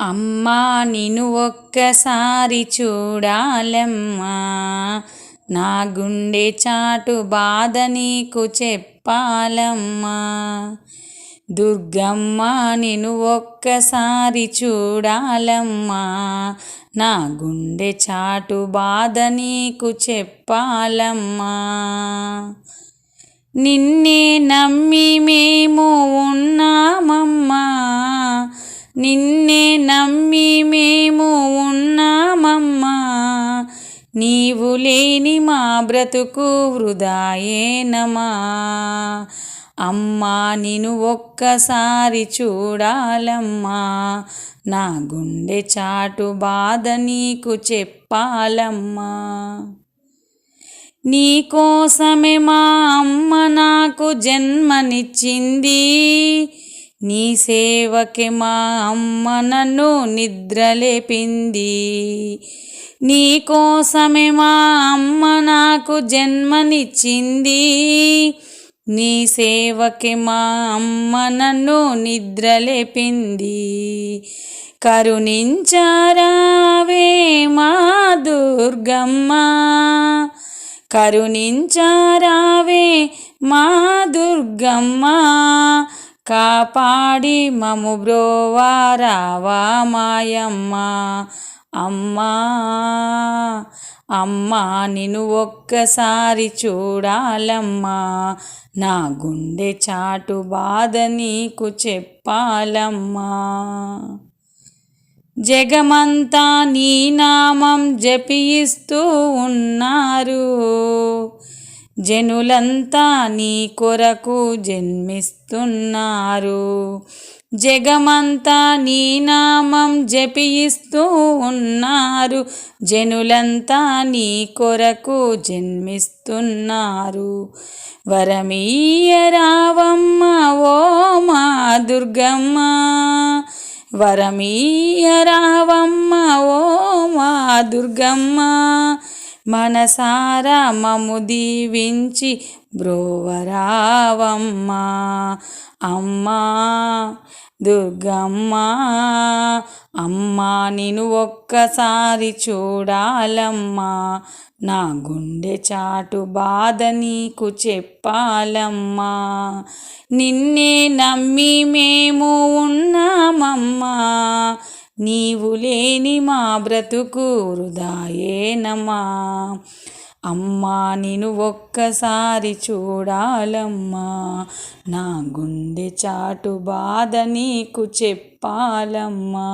అమ్మా నిన్ను ఒక్కసారి చూడాలమ్మా, నా గుండె చాటు బాధ నీకు చెప్పాలమ్మా. దుర్గమ్మ నిన్ను ఒక్కసారి చూడాలమ్మా, నా గుండె చాటు బాధ నీకు చెప్పాలమ్మా. నిన్నే నమ్మి మేము ఉన్నామమ్మా, నిన్నే నమ్మి మేము ఉన్నామమ్మా. నీవు లేని మా బ్రతుకు వృధాయేనమా. అమ్మా నిన్ను ఒక్కసారి చూడాలమ్మా, నా గుండె చాటు బాధ నీకు చెప్పాలమ్మా. నీకోసమే మా అమ్మ నాకు జన్మనిచ్చింది, నీ సేవకే మా అమ్మ నన్ను నిద్రలేపింది. నీకోసమే మా అమ్మ నాకు జన్మనిచ్చింది, నీ సేవకే మా అమ్మ నన్ను నిద్రలేపింది. కరుణించారావే మా దుర్గమ్మ, కరుణించారావే మా దుర్గమ్మ. కాపాడి మము బ్రోవారావా మాయమ్మ. అమ్మా అమ్మా నిన్ను ఒక్కసారి చూడాలమ్మా, నా గుండె చాటు బాధ నీకు చెప్పాలమ్మా. జగమంతా నీ నామం జపిస్తూ ఉన్నారు, జనులంతా నీ కొరకు జన్మిస్తున్నారు. జగమంతా నీ నామం జపిస్తూ ఉన్నారు, జనులంతా నీ కొరకు జన్మిస్తున్నారు. వరమీయరావమ్మ ఓ మా దుర్గమ్మ, వరమీయరావమ్మ ఓ మా దుర్గమ్మ. మనసారా మము దీవించి బ్రోవరావమ్మా. అమ్మా దుర్గమ్మ, అమ్మా నిన్ను ఒక్కసారి చూడాలమ్మా, నా గుండె చాటు బాధ నీకు చెప్పాలమ్మా. నిన్నే నమ్మి మేము ఉన్నామమ్మా, నీవు లేని మా బ్రతుకు వృధాయేనమా. అమ్మా నిన్ను ఒక్కసారి చూడాలమ్మా, నా గుండె చాటు బాధ నీకు చెప్పాలమ్మా.